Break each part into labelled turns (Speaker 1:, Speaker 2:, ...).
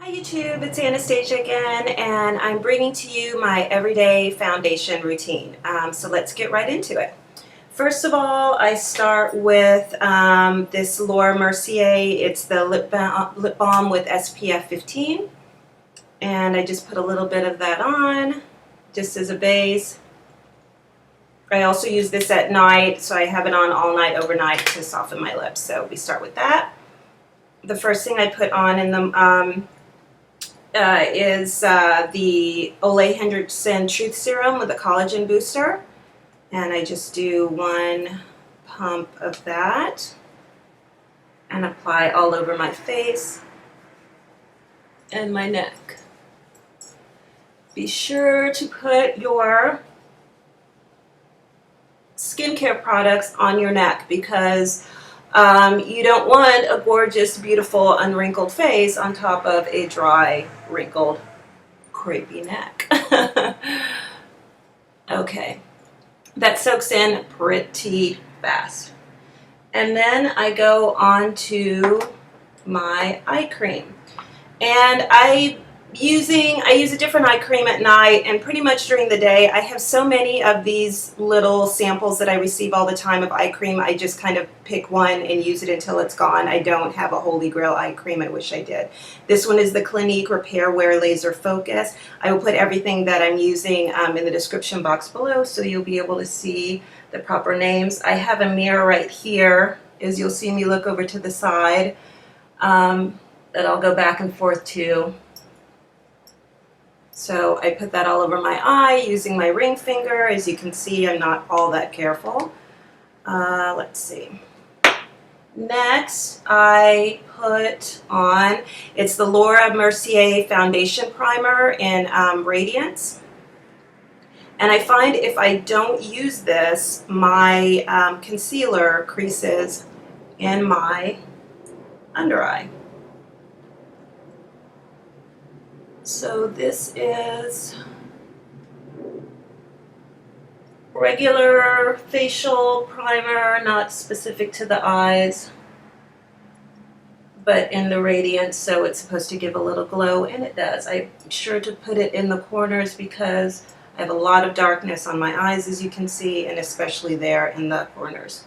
Speaker 1: Hi YouTube, it's Anastasia again, and I'm bringing to you my everyday foundation routine. So let's get right into it. First of all, I start with this Laura Mercier. It's the lip balm with SPF 15, and I just put a little bit of that on, just as a base. I also use this at night, so I have it on all night, overnight, to soften my lips. So we start with that. The first thing I put on in the is the Henriksen Truth Serum with a collagen booster, and I just do one pump of that and apply all over my face and my neck. Be sure to put your skincare products on your neck because you don't want a gorgeous, beautiful, unwrinkled face on top of a dry, wrinkled, crepey neck. Okay, that soaks in pretty fast. And then I go on to my eye cream. And I use a different eye cream at night and pretty much during the day. I have so many of these little samples that I receive all the time of eye cream. I just kind of pick one and use it until it's gone. I don't have a holy grail eye cream. I wish I did. This one is the Clinique Repairwear Laser Focus. I will put everything that I'm using in the description box below so you'll be able to see the proper names. I have a mirror right here, as you'll see me look over to the side, that I'll go back and forth to. So I put that all over my eye using my ring finger. As you can see, I'm not all that careful. Let's see. Next, I put on, it's the Laura Mercier Foundation Primer in Radiance. And I find if I don't use this, my concealer creases in my under eye. So this is regular facial primer, not specific to the eyes, but in the Radiance, so it's supposed to give a little glow, and it does. I'm sure to put it in the corners because I have a lot of darkness on my eyes, as you can see, and especially there in the corners.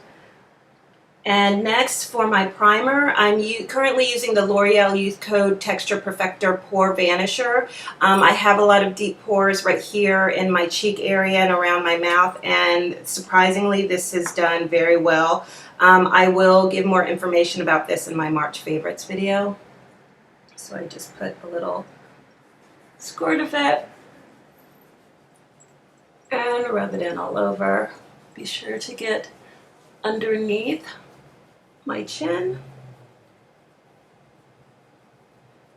Speaker 1: And next, for my primer, I'm currently using the L'Oreal Youth Code Texture Perfector Pore Vanisher. I have a lot of deep pores right here in my cheek area and around my mouth, and surprisingly, this has done very well. I will give more information about this in my March favorites video. So I just put a little squirt of it and rub it in all over. Be sure to get underneath my chin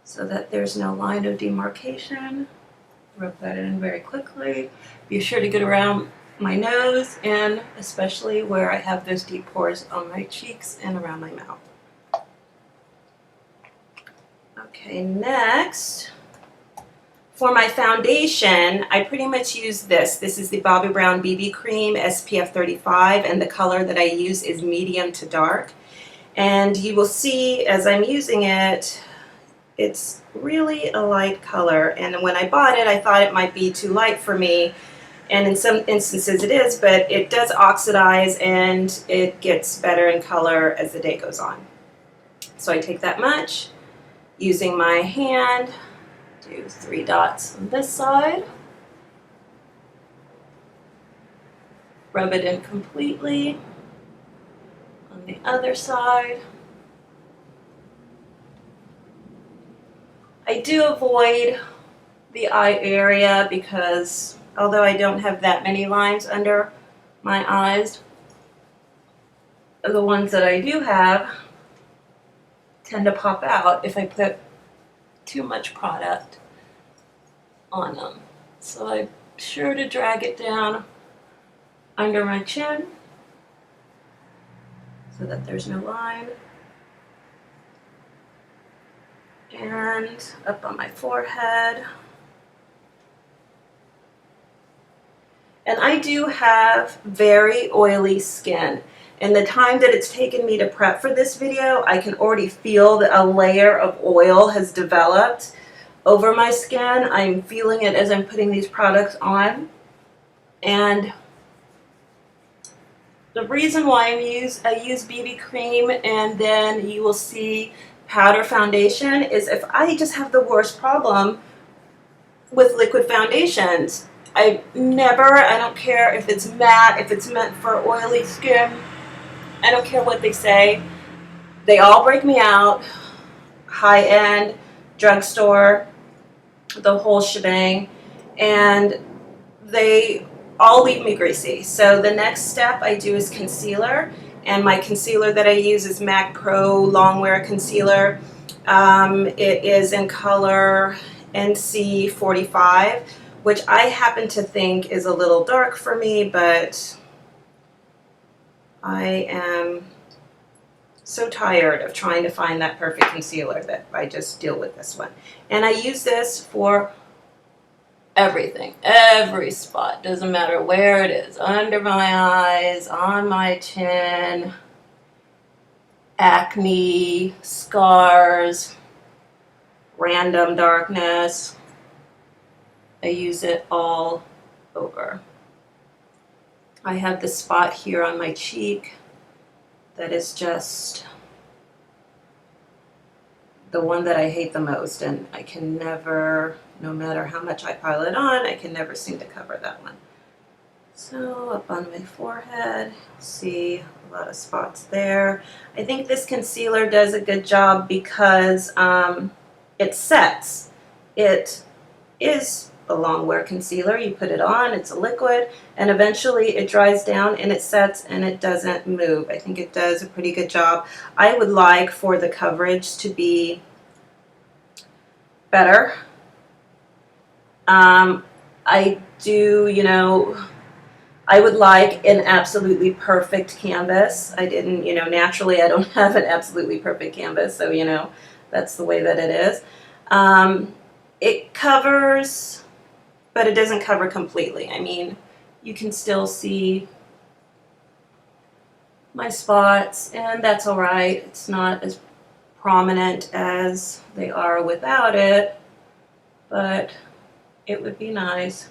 Speaker 1: so that there's no line of demarcation. Rub that in very quickly. Be sure to get around my nose and especially where I have those deep pores on my cheeks and around my mouth. Okay, next, for my foundation, I pretty much use this. This is the Bobbi Brown BB Cream SPF 35, and the color that I use is medium to dark. And you will see as I'm using it, it's really a light color. And when I bought it, I thought it might be too light for me. And in some instances it is, but it does oxidize and it gets better in color as the day goes on. So I take that much, using my hand, do 3 dots on this side, rub it in completely on the other side. I do avoid the eye area because although I don't have that many lines under my eyes, the ones that I do have tend to pop out if I put too much product on them. So I'm sure to drag it down under my chin so that there's no line, and up on my forehead. And I do have very oily skin. In the time that it's taken me to prep for this video, I can already feel that a layer of oil has developed over my skin. I'm feeling it as I'm putting these products on. And the reason why I use BB cream and then you will see powder foundation is if I just have the worst problem with liquid foundations. I don't care if it's matte, if it's meant for oily skin, I don't care what they say. They all break me out. High-end, drugstore, the whole shebang, and they all leave me greasy. So the next step I do is concealer, and my concealer that I use is MAC Pro Longwear Concealer. It is in color NC45, which I happen to think is a little dark for me, but I am so tired of trying to find that perfect concealer that I just deal with this one. And I use this for everything, every spot, doesn't matter where it is, under my eyes, on my chin, acne, scars, random darkness. I use it all over. I have this spot here on my cheek that is just the one that I hate the most, and I can never, no matter how much I pile it on, I can never seem to cover that one. So up on my forehead, see a lot of spots there. I think this concealer does a good job because it sets. It is a Longwear concealer. You put it on, it's a liquid, and eventually it dries down and it sets and it doesn't move. I think it does a pretty good job. I would like for the coverage to be better. I do, you know, I would like an absolutely perfect canvas. I didn't, you know, naturally I don't have an absolutely perfect canvas, so, you know, that's the way that it is. It covers, but it doesn't cover completely. I mean, you can still see my spots, and that's all right. It's not as prominent as they are without it, but it would be nice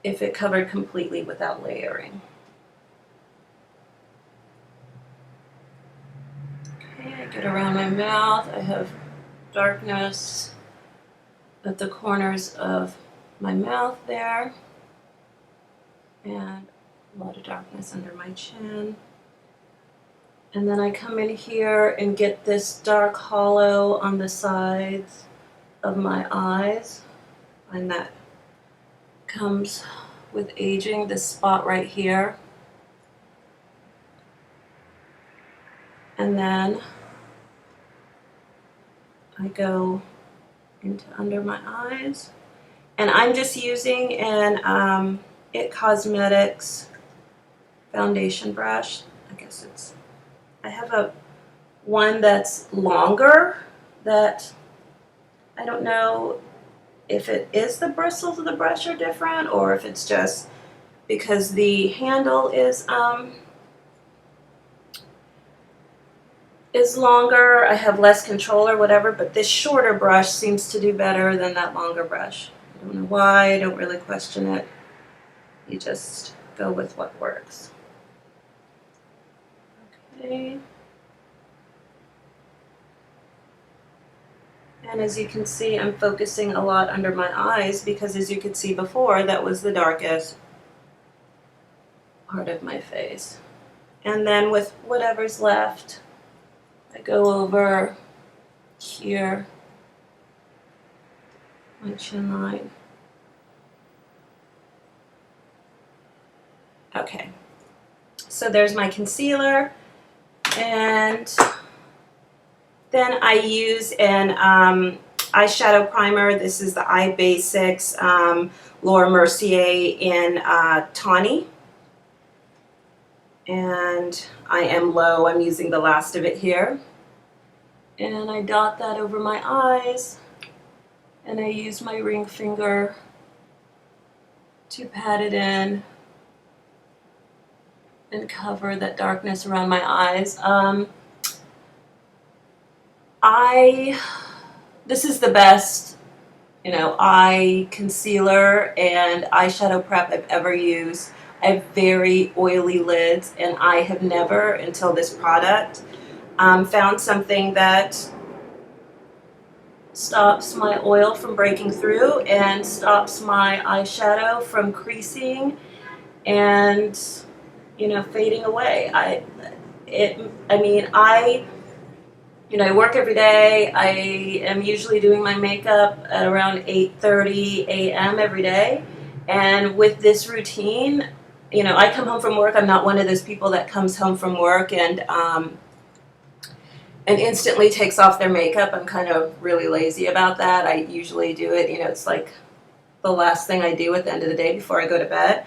Speaker 1: if it covered completely without layering. Okay, I get around my mouth. I have darkness at the corners of my mouth there, and a lot of darkness under my chin. And then I come in here and get this dark hollow on the sides of my eyes, and that comes with aging, this spot right here. And then I go into under my eyes, and I'm just using an It Cosmetics foundation brush. I guess it's, I have one that's longer that I don't know if it is the bristles of the brush are different or if it's just because the handle is longer. I have less control or whatever, but this shorter brush seems to do better than that longer brush. I don't know why, I don't really question it. You just go with what works. Okay. And as you can see, I'm focusing a lot under my eyes because, as you could see before, that was the darkest part of my face. And then with whatever's left, I go over here, my chin line. Okay, so there's my concealer, and then I use an eyeshadow primer. This is the Eye Basics Laura Mercier in Tawny. And I am low. I'm using the last of it here. And I dot that over my eyes. And I use my ring finger to pat it in and cover that darkness around my eyes. I This is the best, you know, eye concealer and eyeshadow prep I've ever used. I have very oily lids, and I have never, until this product, found something that stops my oil from breaking through and stops my eyeshadow from creasing and, you know, fading away. I work every day. I am usually doing my makeup at around 8:30 a.m. every day. And with this routine, you know, I come home from work. I'm not one of those people that comes home from work and instantly takes off their makeup. I'm kind of really lazy about that. I usually do it, you know, it's like the last thing I do at the end of the day before I go to bed.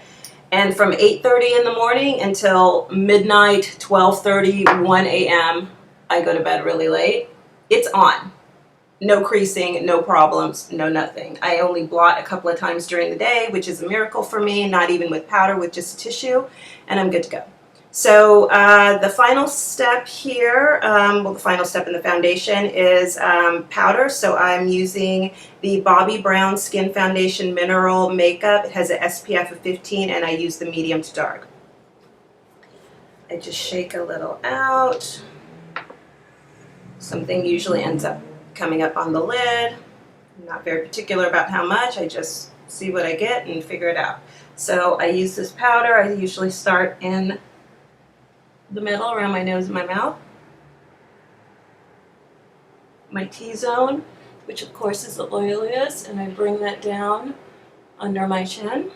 Speaker 1: And from 8:30 in the morning until midnight, 12:30, 1 a.m., I go to bed really late. It's on. No creasing, no problems, no nothing. I only blot a couple of times during the day, which is a miracle for me, not even with powder, with just tissue, and I'm good to go. So the final step here, well, the final step in the foundation is powder. So I'm using the Bobbi Brown Skin Foundation Mineral Makeup. It has an SPF of 15, and I use the medium to dark. I just shake a little out. Something usually ends up coming up on the lid. I'm not very particular about how much. I just see what I get and figure it out. So I use this powder. I usually start in the middle, around my nose and my mouth. My T-zone, which of course is the oiliest, and I bring that down under my chin.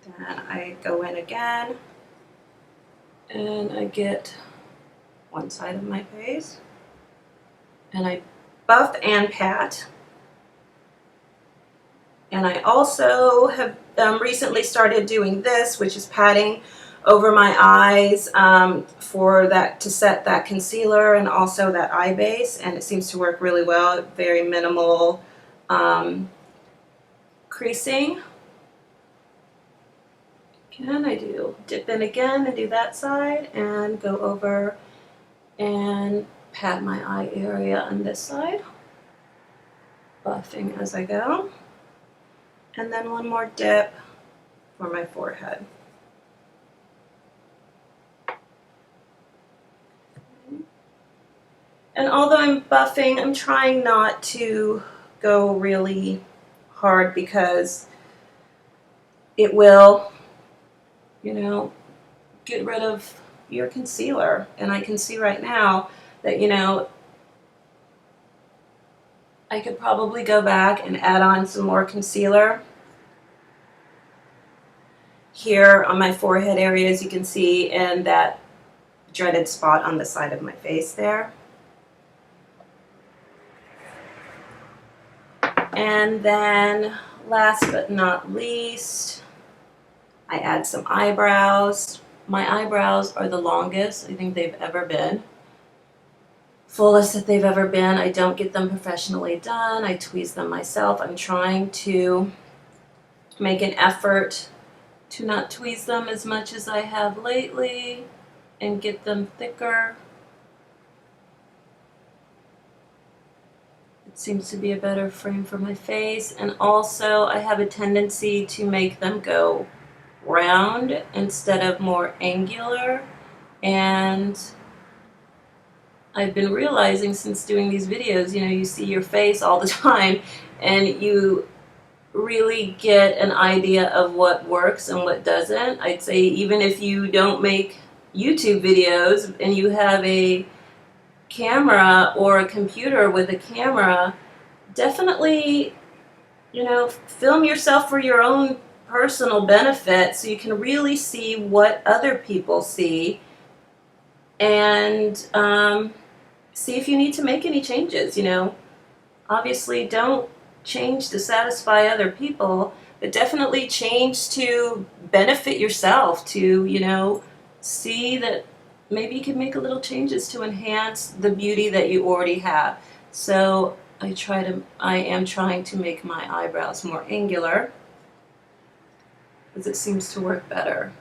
Speaker 1: Then I go in again, and I get one side of my face, and I buff and pat. And I also have recently started doing this, which is patting over my eyes for that, to set that concealer and also that eye base, and it seems to work really well. Very minimal creasing. Again, I do dip in again and do that side and go over and pat my eye area on this side, buffing as I go. And then one more dip for my forehead. And although I'm buffing, I'm trying not to go really hard because it will, you know, get rid of your concealer. And I can see right now that, you know, I could probably go back and add on some more concealer. Here on my forehead area, as you can see, and that dreaded spot on the side of my face there. And then last but not least, I add some eyebrows. My eyebrows are the longest I think they've ever been. Fullest that they've ever been. I don't get them professionally done. I tweeze them myself. I'm trying to make an effort to not tweeze them as much as I have lately and get them thicker. It seems to be a better frame for my face, and also I have a tendency to make them go round instead of more angular, and I've been realizing since doing these videos, you know, you see your face all the time and you really get an idea of what works and what doesn't. I'd say even if you don't make YouTube videos and you have a camera or a computer with a camera, definitely, you know, film yourself for your own personal benefit so you can really see what other people see and see if you need to make any changes. You know, obviously don't change to satisfy other people, but definitely change to benefit yourself, to, you know, see that maybe you can make a little changes to enhance the beauty that you already have. So I am trying to make my eyebrows more angular because it seems to work better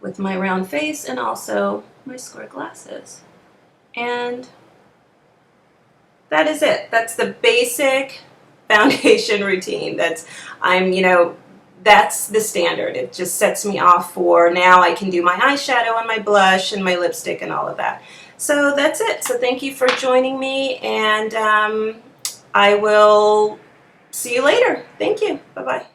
Speaker 1: with my round face and also my square glasses. And that is it. That's the basic foundation routine. That's the standard. It just sets me off for now I can do my eyeshadow and my blush and my lipstick and all of that. So that's it. So thank you for joining me, and I will see you later. Thank you. Bye-bye.